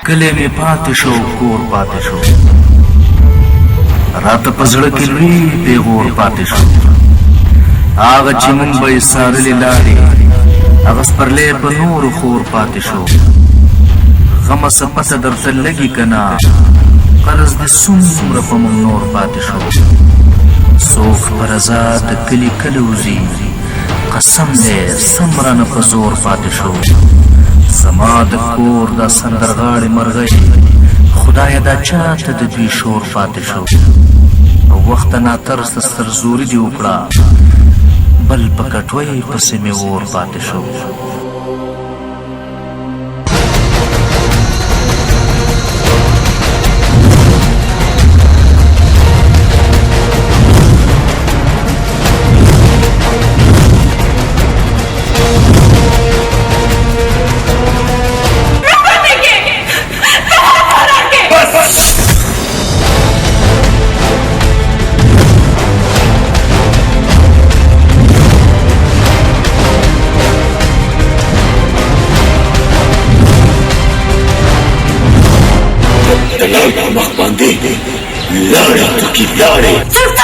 کلی می پاتې شو کور پاتې شو راته په زړه کې لوی پیغور پاتې شو هغه چې مونږ به یې څارلې لارې هغه سپرلی په نورو خور پاتې شو غمه څه پته درته لګي که نه قرض دې څومره په مونږ نور پاتې شو څوک په رضا د کلي کلی وځي قسم دی سم رانه په زور پاتې شو زما د کور دا سندرغاړې مرغۍ خدایه دا چاته د دوی شور پاتې شو او وخته ناترسه سرزوري دې وکړه بل په کټوۍ پسې مې اور پاتې شو Laura, más bandera, Laura, tú que Laura.